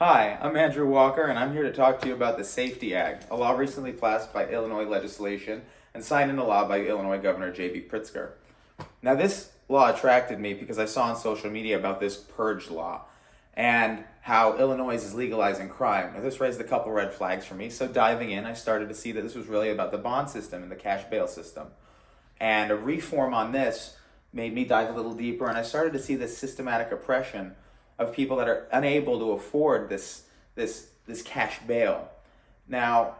Hi, I'm Andrew Walker, and I'm here to talk to you about the SAFETY Act, a law recently passed by Illinois legislation and signed into law by Illinois Governor J.B. Pritzker. Now, this law attracted me because I saw on social media about this purge law and how Illinois is legalizing crime. Now, this raised a couple red flags for me, so diving in, I started to see that this was really about the bond system and the cash bail system. And a reform on this made me dive a little deeper, and I started to see this systematic oppression of people that are unable to afford this cash bail. Now,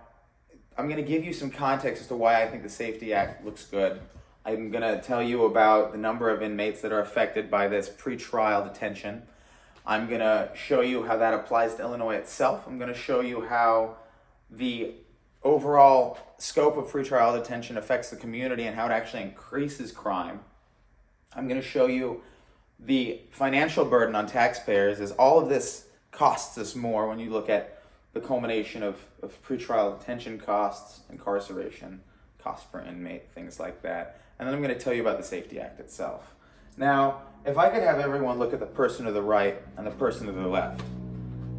I'm going to give you some context as to why I think the SAFETY Act looks good. I'm going to tell you about the number of inmates that are affected by this pretrial detention. I'm going to show you how that applies to Illinois itself. I'm going to show you how the overall scope of pretrial detention affects the community and how it actually increases crime. I'm going to show you the financial burden on taxpayers, as all of this costs us more when you look at the culmination of pretrial detention costs, incarceration, cost per inmate, things like that. And then I'm going to tell you about the SAFETY Act itself. Now, if I could have everyone look at the person to the right and the person to the left.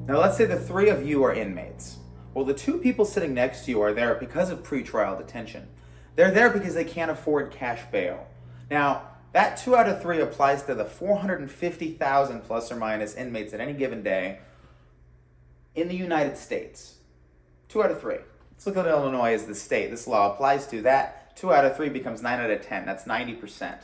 Now, let's say the three of you are inmates. Well, the two people sitting next to you are there because of pretrial detention. They're there because they can't afford cash bail. Now, that 2 out of 3 applies to the 450,000 plus or minus inmates at any given day in the United States. 2 out of 3. Let's look at Illinois as the state this law applies to. That 2 out of 3 becomes 9 out of 10. That's 90%.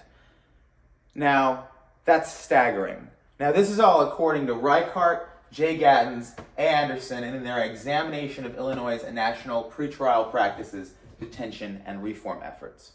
Now, that's staggering. Now, this is all according to Reichart, J. Gattens, A. Anderson, and in their examination of Illinois' national pretrial practices, detention, and reform efforts.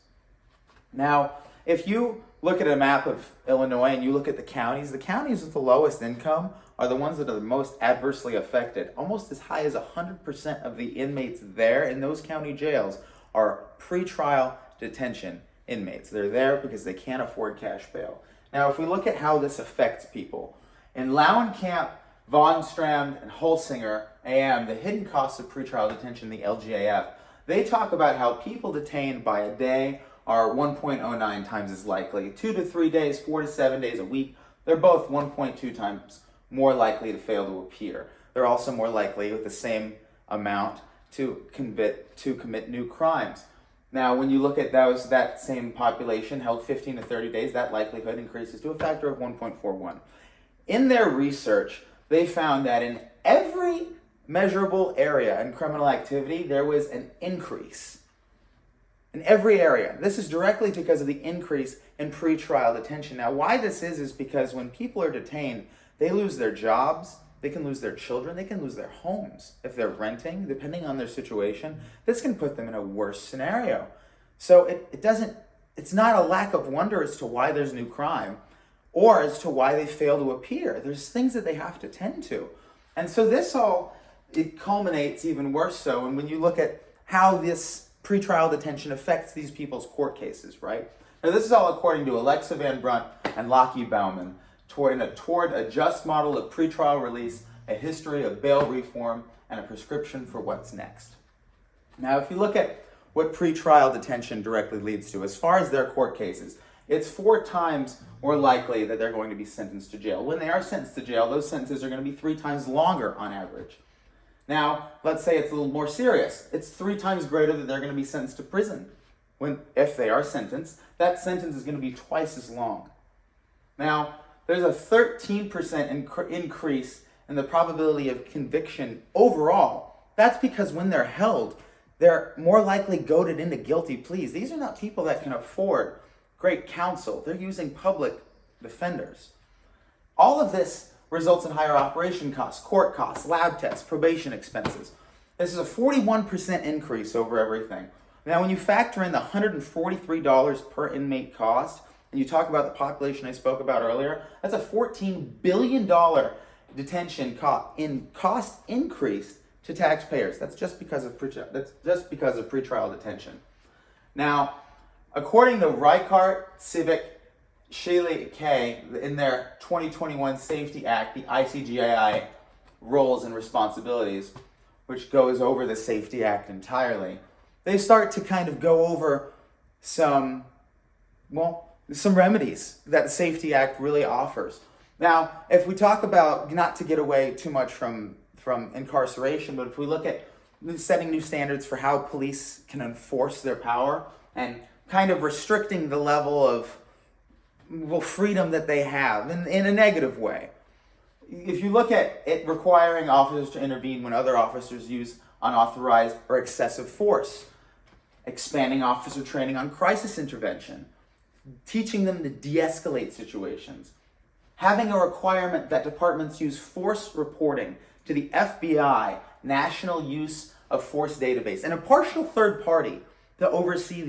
Now, if you look at a map of Illinois and you look at the counties with the lowest income are the ones that are the most adversely affected. Almost as high as 100% of the inmates there in those county jails are pretrial detention inmates. They're there because they can't afford cash bail. Now, if we look at how this affects people, in Lauenkamp, Von Strand, and Holsinger, AM, the hidden costs of pretrial detention, the LGAF, they talk about how people detained by a day are 1.09 times as likely. 2 to 3 days, 4 to 7 days a week, they're both 1.2 times more likely to fail to appear. They're also more likely with the same amount to commit new crimes. Now, when you look at that same population held 15 to 30 days, that likelihood increases to a factor of 1.41. In their research, they found that in every measurable area in criminal activity, there was an increase. In every area. This is directly because of the increase in pretrial detention. Now, why this is because when people are detained, they lose their jobs, they can lose their children, they can lose their homes. If they're renting, depending on their situation, this can put them in a worse scenario. So it's not a lack of wonder as to why there's new crime or as to why they fail to appear. There's things that they have to tend to. And so it culminates even worse so. And when you look at how this pretrial detention affects these people's court cases, right? Now, this is all according to Alexa Van Brunt and Lockie Bauman, toward a just model of pretrial release, a history of bail reform, and a prescription for what's next. Now, if you look at what pretrial detention directly leads to, as far as their court cases, it's 4 times more likely that they're going to be sentenced to jail. When they are sentenced to jail, those sentences are going to be 3 times longer on average. Now, let's say it's a little more serious. It's 3 times greater that they're going to be sentenced to prison. If they are sentenced, that sentence is going to be twice as long. Now, there's a 13% increase in the probability of conviction overall. That's because when they're held, they're more likely goaded into guilty pleas. These are not people that can afford great counsel. They're using public defenders. All of this results in higher operation costs, court costs, lab tests, probation expenses. This is a 41% increase over everything. Now, when you factor in the $143 per inmate cost, and you talk about the population I spoke about earlier, that's a $14 billion detention cost increase to taxpayers. That's just because of pretrial detention. Now, according to Reichart, Civic, Shaley K, in their 2021 SAFETY Act, the ICGAI roles and responsibilities, which goes over the SAFETY Act entirely, they start to kind of go over some remedies that the SAFETY Act really offers. Now, if we talk about, not to get away too much from from incarceration, but if we look at setting new standards for how police can enforce their power and kind of restricting the level of freedom that they have in a negative way. If you look at it requiring officers to intervene when other officers use unauthorized or excessive force, expanding officer training on crisis intervention, teaching them to de-escalate situations, having a requirement that departments use force reporting to the FBI National Use of Force Database and a partial third party to oversee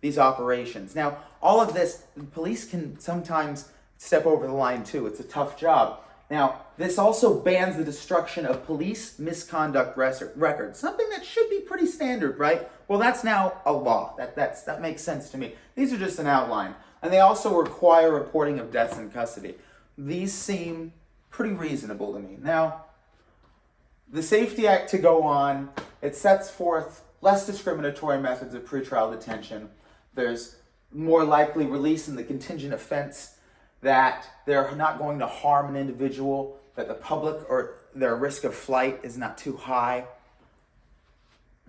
these operations. Now, all of this, police can sometimes step over the line too. It's a tough job. Now, this also bans the destruction of police misconduct records, something that should be pretty standard, right? Well, that's now a law. That makes sense to me. These are just an outline. And they also require reporting of deaths in custody. These seem pretty reasonable to me. Now, the Safety Act, to go on, it sets forth less discriminatory methods of pretrial detention. There's more likely release in the contingent offense, that they're not going to harm an individual, that the public or their risk of flight is not too high.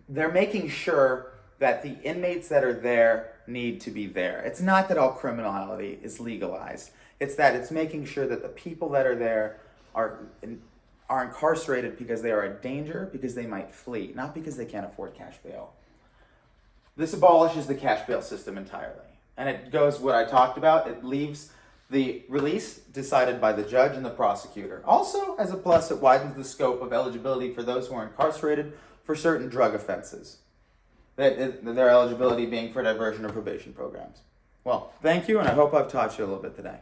They're making sure that the inmates that are there need to be there. It's not that all criminality is legalized. It's that it's making sure that the people that are there are incarcerated because they are a danger, because they might flee, not because they can't afford cash bail. This abolishes the cash bail system entirely. And it goes what I talked about. It leaves the release decided by the judge and the prosecutor. Also, as a plus, it widens the scope of eligibility for those who are incarcerated for certain drug offenses. Their eligibility being for diversion or probation programs. Well, thank you, and I hope I've taught you a little bit today.